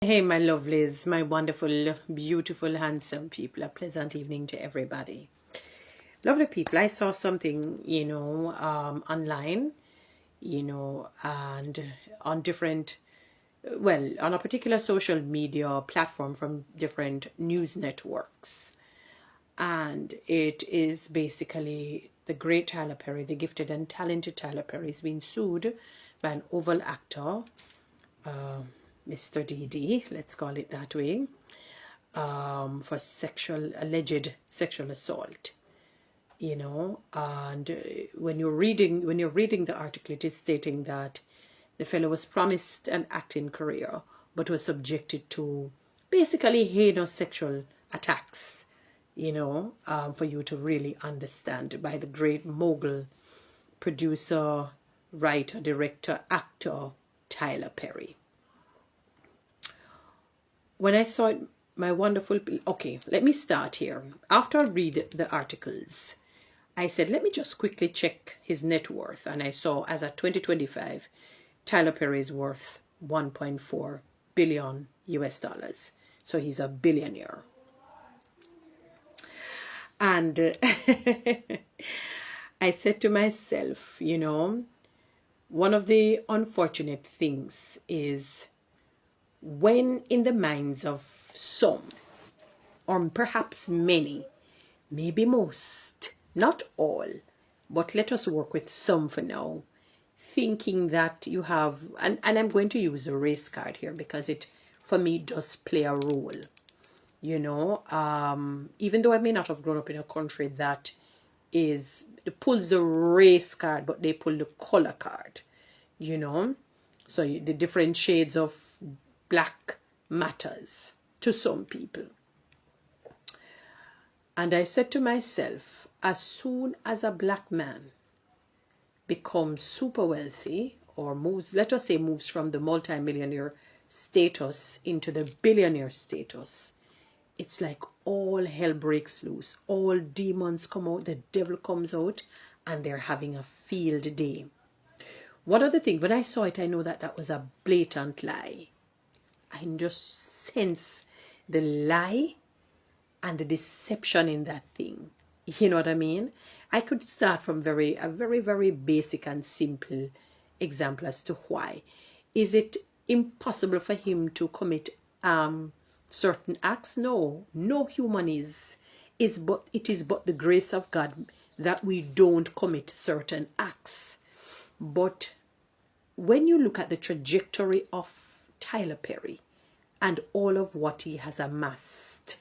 Hey, my lovelies, my wonderful, beautiful, handsome people. A pleasant evening to everybody. Lovely people, I saw something, online, and on different, on a particular social media platform from different news networks. And it is basically the great Tyler Perry, the gifted and talented Tyler Perry, is being sued by an Oval actor, Mr. DD, let's call it that way, for alleged sexual assault. And when you're reading the article, it is stating that the fellow was promised an acting career, but was subjected to basically heinous sexual attacks. For you to really understand, by the great mogul producer, writer, director, actor Tyler Perry. When I saw it, my wonderful, okay, let me start here. After I read the articles, I said, let me just quickly check his net worth. And I saw, as of 2025, Tyler Perry is worth 1.4 billion US dollars. So he's a billionaire. And I said to myself, one of the unfortunate things is when in the minds of some, or perhaps many, maybe most, not all, but let us work with some for now, thinking that you have, and I'm going to use a race card here because it, for me, does play a role. Even though I may not have grown up in a country that pulls the race card, but they pull the color card, So the different shades of black matters to some people. And I said to myself, as soon as a black man becomes super wealthy, or moves, let us say moves from the multimillionaire status into the billionaire status, it's like all hell breaks loose. All demons come out, the devil comes out, and they're having a field day. One other thing, when I saw it, I know that that was a blatant lie. I can just sense the lie and the deception in that thing. You know what I mean? I could start from a very, very basic and simple example as to why. Is it impossible for him to commit certain acts? No human but it is but the grace of God that we don't commit certain acts. But when you look at the trajectory of Tyler Perry and all of what he has amassed,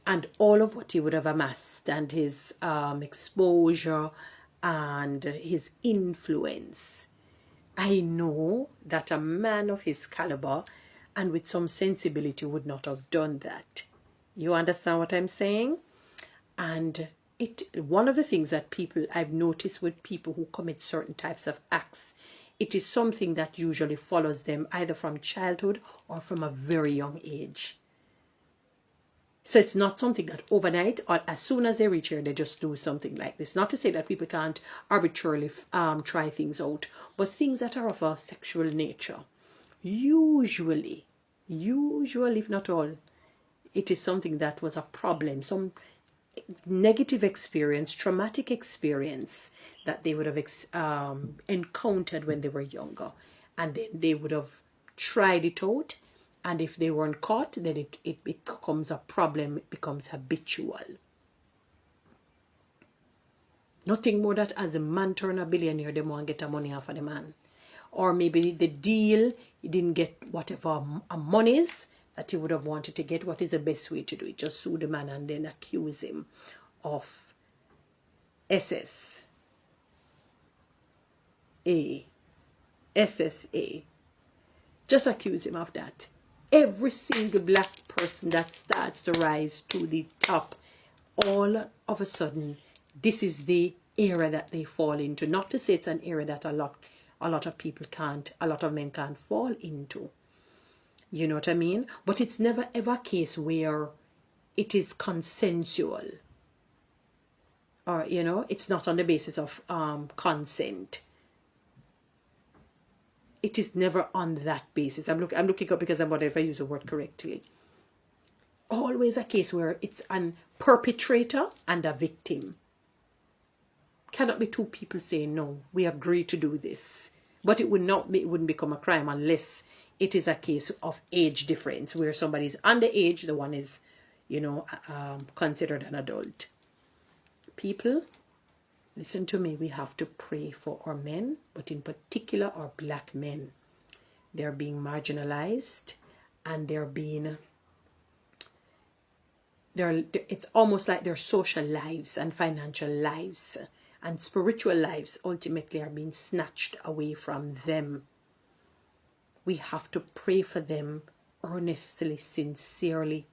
and all of what he would have amassed, and his exposure and his influence, I know that a man of his caliber and with some sensibility would not have done that. You understand what I'm saying? And one of the things that I've noticed with people who commit certain types of acts, it is something that usually follows them either from childhood or from a very young age. So it's not something that overnight or as soon as they reach here, they just do something like this. Not to say that people can't arbitrarily try things out, but things that are of a sexual nature, usually, if not all, it is something that was a problem, some negative experience, traumatic experience that they would have encountered when they were younger. And then they would have tried it out. And if they weren't caught, then it becomes a problem. It becomes habitual. Nothing more that as a man turn a billionaire, they want to get the money off of the man. Or maybe the deal, he didn't get whatever monies that he would have wanted to get. What is the best way to do it? Just sue the man and then accuse him of SSA. Just accuse him of that. Every single black person that starts to rise to the top, all of a sudden, this is the era that they fall into. Not to say it's an era that a lot of men can't fall into. You know what I mean? But it's never ever a case where it is consensual. Or, it's not on the basis of consent. It is never on that basis. I'm looking up because I'm wondering if I use the word correctly. Always a case where it's a perpetrator and a victim. Cannot be two people saying, no, we agree to do this. But it wouldn't become a crime unless it is a case of age difference, where somebody is underage, the one is, considered an adult. People, listen to me, we have to pray for our men, but in particular our black men. They're being marginalized, and it's almost like their social lives and financial lives and spiritual lives ultimately are being snatched away from them. We have to pray for them earnestly, sincerely,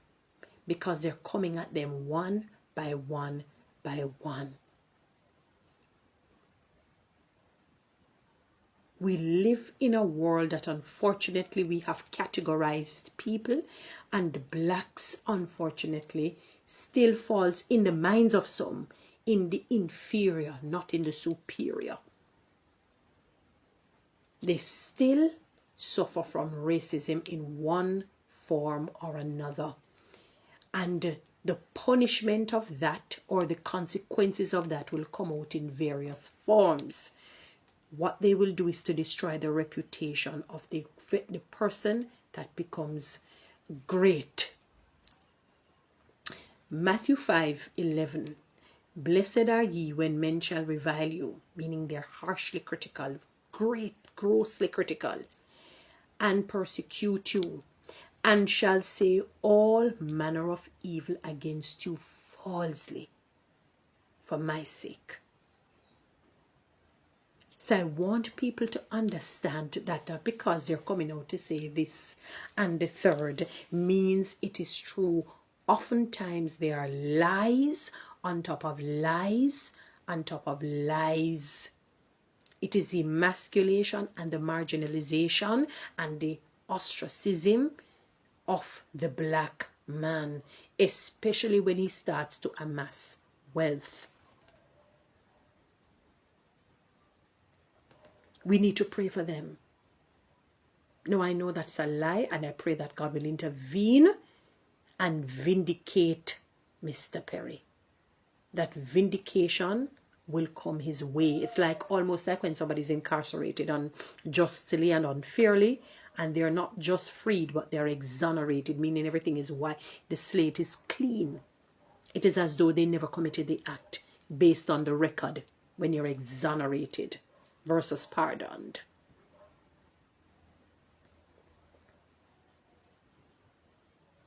because they're coming at them one by one by one. We live in a world that unfortunately we have categorized people, and blacks unfortunately still falls in the minds of some in the inferior, not in the superior. They still suffer from racism in one form or another. And the punishment of that, or the consequences of that, will come out in various forms. What they will do is to destroy the reputation of the person that becomes great. Matthew 5:11. Blessed are ye when men shall revile you, meaning they're harshly critical, grossly critical, and persecute you, and shall say all manner of evil against you falsely for my sake. So I want people to understand that because they're coming out to say this and the third means it is true. Oftentimes there are lies on top of lies on top of lies. It is the emasculation and the marginalization and the ostracism of the black man, especially when he starts to amass wealth. We need to pray for them. No, I know that's a lie, and I pray that God will intervene and vindicate Mr. Perry. That vindication will come his way. It's like almost like when somebody's incarcerated unjustly and unfairly, and they're not just freed, but they're exonerated, meaning everything is white. The slate is clean. It is as though they never committed the act based on the record when you're exonerated versus pardoned.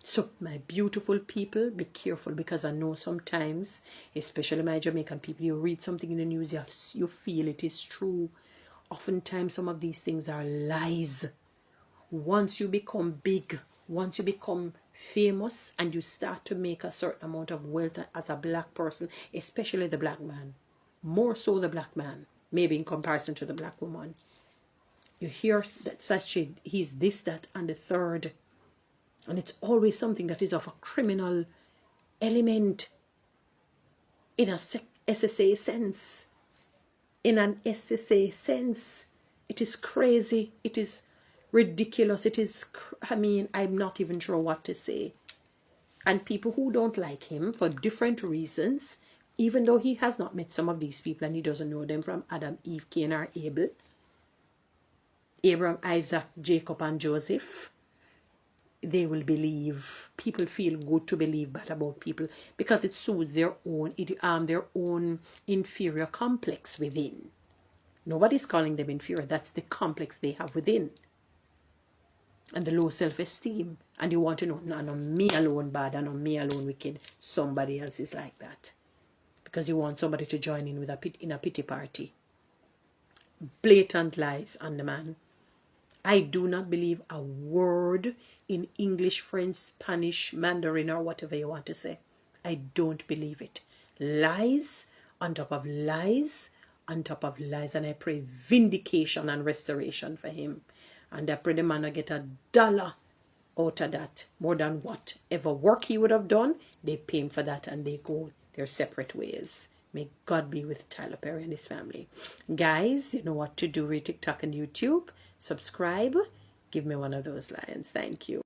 So, my beautiful people, be careful, because I know sometimes, especially my Jamaican people, you read something in the news, you feel it is true. Oftentimes, some of these things are lies. Once you become big, once you become famous, and you start to make a certain amount of wealth as a black person, especially the black man, more so the black man, maybe in comparison to the black woman, you hear that such he's this, that, and the third. And it's always something that is of a criminal element in a SSA sense. In an SSA sense. It is crazy. It is ridiculous. It is, I'm not even sure what to say. And people who don't like him for different reasons, even though he has not met some of these people and he doesn't know them from Adam, Eve, Cain, or Abel, Abraham, Isaac, Jacob, and Joseph, they will believe. People feel good to believe bad about people because it soothes their own inferior complex within. Nobody's calling them inferior. That's the complex they have within, and the low self-esteem. And you want to know, no, me alone bad, and no, me alone wicked. Somebody else is like that, because you want somebody to join in with a pity party. Blatant lies on the man. I do not believe a word in English, French, Spanish, Mandarin, or whatever you want to say. I don't believe it. Lies on top of lies on top of lies. And I pray vindication and restoration for him. And I pray the man will get $1 out of that. More than whatever work he would have done, they pay him for that and they go their separate ways. May God be with Tyler Perry and his family. Guys, you know what to do with TikTok and YouTube. Subscribe. Give me one of those lions. Thank you.